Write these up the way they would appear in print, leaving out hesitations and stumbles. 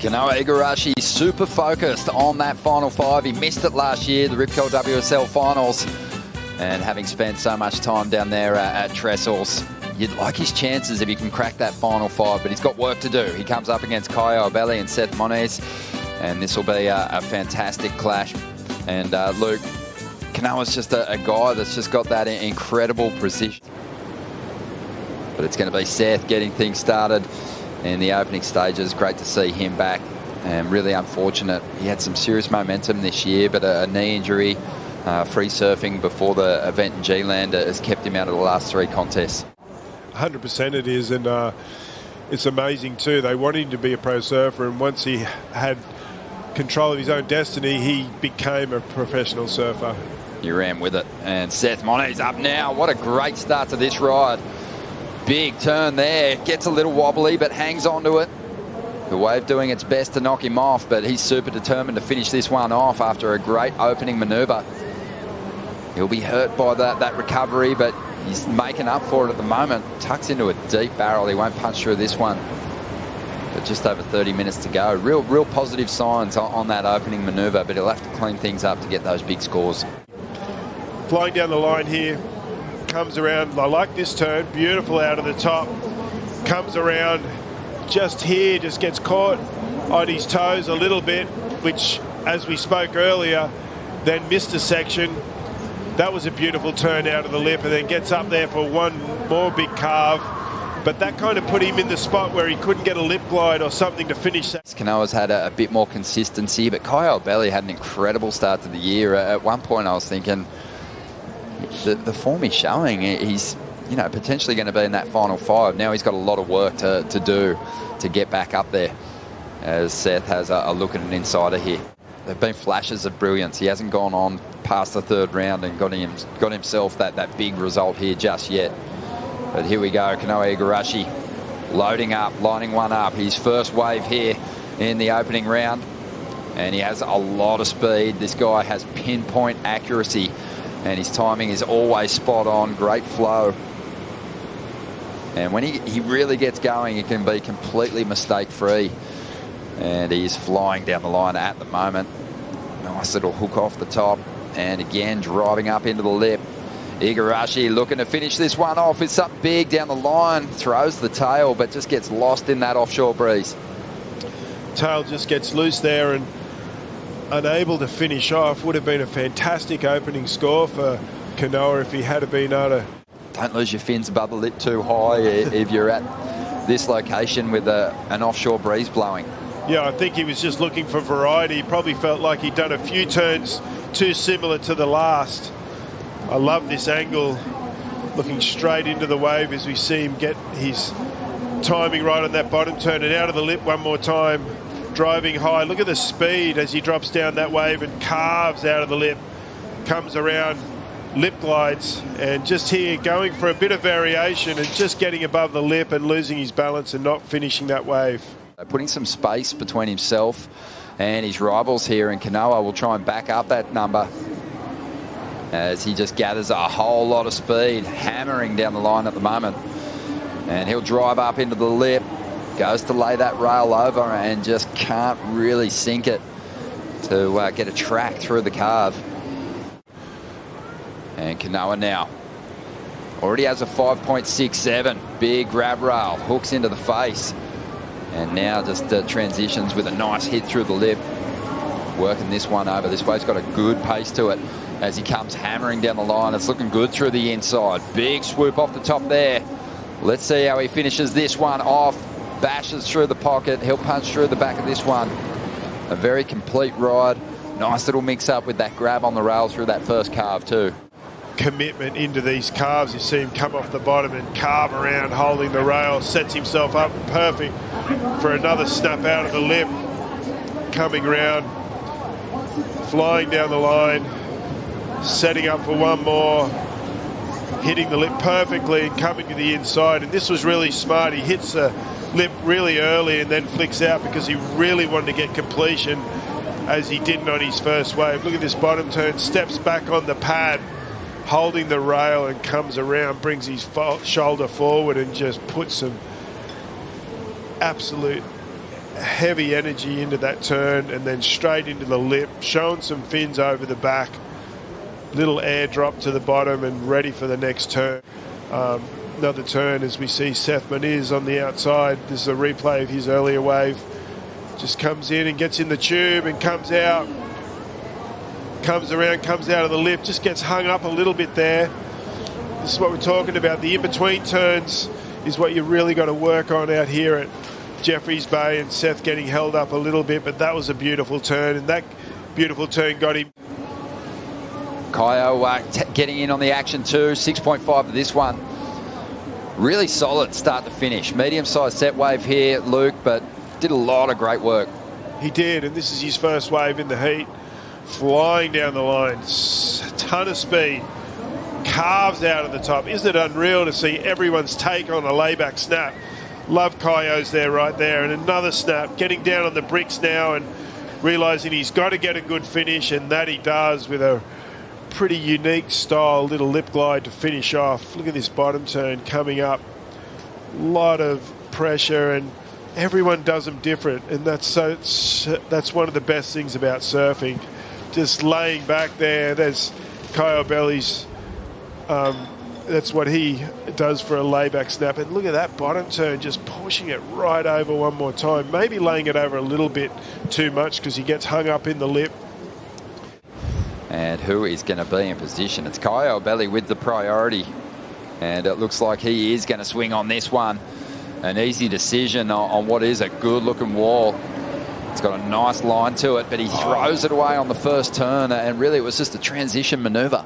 Kanoa Igarashi super focused on that final five. He missed it last year, the Rip Curl WSL Finals. And having spent so much time down there at Trestles, you'd like his chances if he can crack that final five, but he's got work to do. He comes up against Caio, Ibelli and Seth Moniz, and this will be a fantastic clash. And Luke, Kanoa's just a guy that's just got that incredible precision. But it's going to be Seth getting things started in the opening stages. Great to see him back, and really unfortunate. He had some serious momentum this year, but a knee injury, free surfing before the event in G-Land has kept him out of the last three contests. 100% it is, and it's amazing too. They wanted him to be a pro surfer, and once he had control of his own destiny, he became a professional surfer. He ran with it, and Seth Moniz up now. What a great start to this ride. Big turn there, gets a little wobbly but hangs on to it. The wave doing its best to knock him off, but he's super determined to finish this one off after a great opening manoeuvre. He'll be hurt by that recovery, but he's making up for it at the moment. Tucks into a deep barrel. He won't punch through this one. But just over 30 minutes to go. Real positive signs on that opening manoeuvre, but he'll have to clean things up to get those big scores. Flying down the line here, comes around. I like this turn. Beautiful out of the top. Comes around just here, just gets caught on his toes a little bit, which, as we spoke earlier, then missed a section. That was a beautiful turn out of the lip, and then gets up there for one more big carve. But that kind of put him in the spot where he couldn't get a lip glide or something to finish that. Kanoa's had a bit more consistency, but Caio Ibelli had an incredible start to the year. At one point I was thinking, the form he's showing, he's potentially going to be in that final five. Now he's got a lot of work to do to get back up there, as Seth has a look at an insider here. There have been flashes of brilliance. He hasn't gone on past the third round and got himself that big result here just yet. But here we go, Kanoa Igarashi loading up, lining one up. His first wave here in the opening round, and he has a lot of speed. This guy has pinpoint accuracy, and his timing is always spot on. Great flow. And when he really gets going, he can be completely mistake-free. And he's flying down the line at the moment. Nice little hook off the top. And again, driving up into the lip. Igarashi looking to finish this one off with something big down the line. Throws the tail, but just gets lost in that offshore breeze. Tail just gets loose there and unable to finish off. Would have been a fantastic opening score for Kanoa if he had been able to. Don't lose your fins above the lip too high if you're at this location with an offshore breeze blowing. Yeah, I think he was just looking for variety. He probably felt like he'd done a few turns too similar to the last. I love this angle, looking straight into the wave as we see him get his timing right on that bottom turn, and out of the lip one more time, driving high. Look at the speed as he drops down that wave and carves out of the lip, comes around, lip glides, and just here going for a bit of variation and just getting above the lip and losing his balance and not finishing that wave. Putting some space between himself and his rivals here, and Kanoa will try and back up that number as he just gathers a whole lot of speed, hammering down the line at the moment. And he'll drive up into the lip, goes to lay that rail over and just can't really sink it to get a track through the carve. And Kanoa now already has a 5.67. Big grab rail, hooks into the face. And now just transitions with a nice hit through the lip. Working this one over. This wave's got a good pace to it as he comes hammering down the line. It's looking good through the inside. Big swoop off the top there. Let's see how he finishes this one off. Bashes through the pocket. He'll punch through the back of this one. A very complete ride. Nice little mix up with that grab on the rail through that first carve too. Commitment into these carves. You see him come off the bottom and carve around holding the rail. Sets himself up perfect for another snap out of the lip. Coming around, flying down the line, setting up for one more, hitting the lip perfectly and coming to the inside. And this was really smart. He hits the lip really early and then flicks out because he really wanted to get completion, as he didn't on his first wave. Look at this bottom turn, steps back on the pad, holding the rail, and comes around, brings his shoulder forward and just puts some absolute heavy energy into that turn and then straight into the lip, showing some fins over the back, little air drop to the bottom and ready for the next turn. Another turn as we see Seth Moniz on the outside. This is a replay of his earlier wave. Just comes in and gets in the tube and comes out. Comes around, comes out of the lip, just gets hung up a little bit there. This is what we're talking about. The in-between turns is what you really got to work on out here at Jeffreys Bay, and Seth getting held up a little bit, but that was a beautiful turn, and that beautiful turn got him. Caio getting in on the action too, 6.5 for this one. Really solid start to finish. Medium-sized set wave here, Luke, but did a lot of great work. He did, and this is his first wave in the heat. Flying down the line, a ton of speed. Carves out of the top. Isn't it unreal to see everyone's take on a layback snap? Love Caio's there, right there. And another snap, getting down on the bricks now and realising he's got to get a good finish, and that he does with a pretty unique style little lip glide to finish off. Look at this bottom turn coming up. A lot of pressure, and everyone does them different, and that's one of the best things about surfing. Just laying back there. There's Caio Ibelli's. That's what he does for a layback snap. And look at that bottom turn, just pushing it right over one more time. Maybe laying it over a little bit too much because he gets hung up in the lip. And who is going to be in position? It's Caio Ibelli with the priority. And it looks like he is going to swing on this one. An easy decision on what is a good-looking wall. It's got a nice line to it, but he throws it away on the first turn, and really it was just a transition manoeuvre.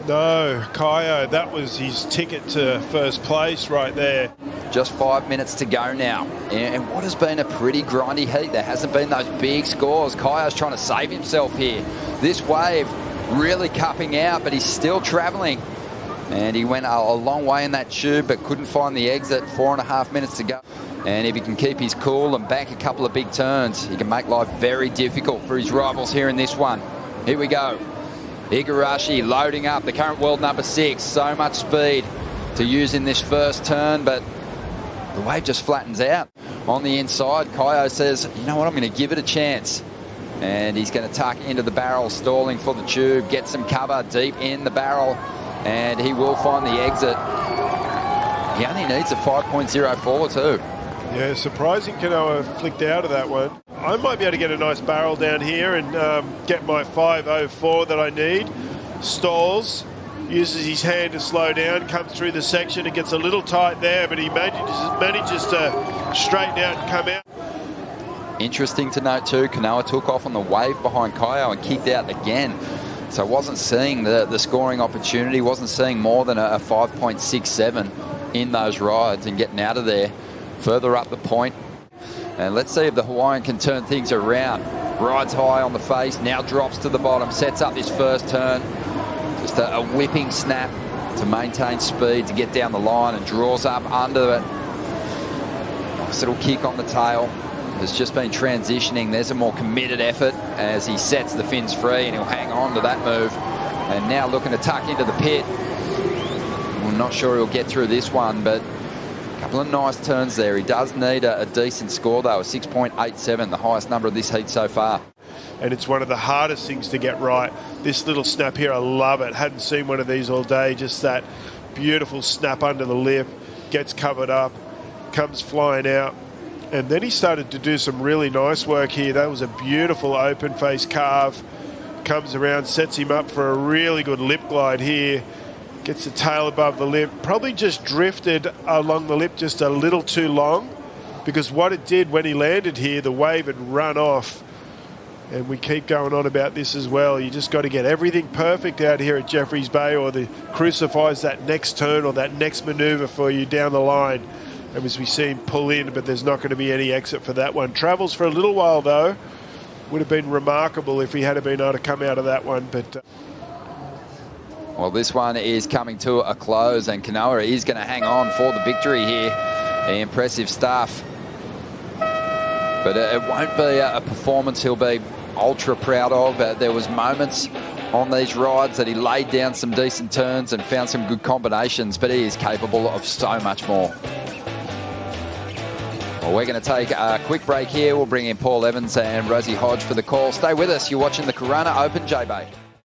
No, Caio, that was his ticket to first place right there. Just 5 minutes to go now. And what has been a pretty grindy heat. There hasn't been those big scores. Caio's trying to save himself here. This wave really cupping out, but he's still travelling. And he went a long way in that tube, but couldn't find the exit. 4.5 minutes to go. And if he can keep his cool and bank a couple of big turns, he can make life very difficult for his rivals here in this one. Here we go. Igarashi loading up, the current world number 6. So much speed to use in this first turn, but the wave just flattens out. On the inside, Caio says, you know what, I'm going to give it a chance. And he's going to tuck into the barrel, stalling for the tube, get some cover deep in the barrel, and he will find the exit. He only needs a 5.04 too. Yeah, surprising Kanoa flicked out of that one. I might be able to get a nice barrel down here and get my 5.04 that I need. Stalls, uses his hand to slow down, comes through the section. It gets a little tight there, but he manages to straighten out and come out. Interesting to note too, Kanoa took off on the wave behind Caio and kicked out again. So wasn't seeing the scoring opportunity, wasn't seeing more than a 5.67 in those rides and getting out of there. Further up the point. And let's see if the Hawaiian can turn things around. Rides high on the face, now drops to the bottom, sets up this first turn. Just a whipping snap to maintain speed, to get down the line, and draws up under it. Nice little kick on the tail. Has just been transitioning. There's a more committed effort as he sets the fins free, and he'll hang on to that move. And now looking to tuck into the pit. I'm not sure he'll get through this one, but couple of nice turns there. He does need a decent score though, a 6.87, the highest number of this heat so far. And it's one of the hardest things to get right. This little snap here, I love it. Hadn't seen one of these all day. Just that beautiful snap under the lip, gets covered up, comes flying out. And then he started to do some really nice work here. That was a beautiful open face carve. Comes around, sets him up for a really good lip glide here. Gets the tail above the lip. Probably just drifted along the lip just a little too long, because what it did when he landed here, the wave had run off. And we keep going on about this as well. You just got to get everything perfect out here at Jeffreys Bay, or the crucifies that next turn or that next manoeuvre for you down the line. And as we see him pull in, but there's not going to be any exit for that one. Travels for a little while though. Would have been remarkable if he had been able to come out of that one, but well, this one is coming to a close, and Kanoa is going to hang on for the victory here. Impressive stuff. But it won't be a performance he'll be ultra proud of. There was moments on these rides that he laid down some decent turns and found some good combinations, but he is capable of so much more. Well, we're going to take a quick break here. We'll bring in Paul Evans and Rosie Hodge for the call. Stay with us. You're watching the Corona Open, J-Bay.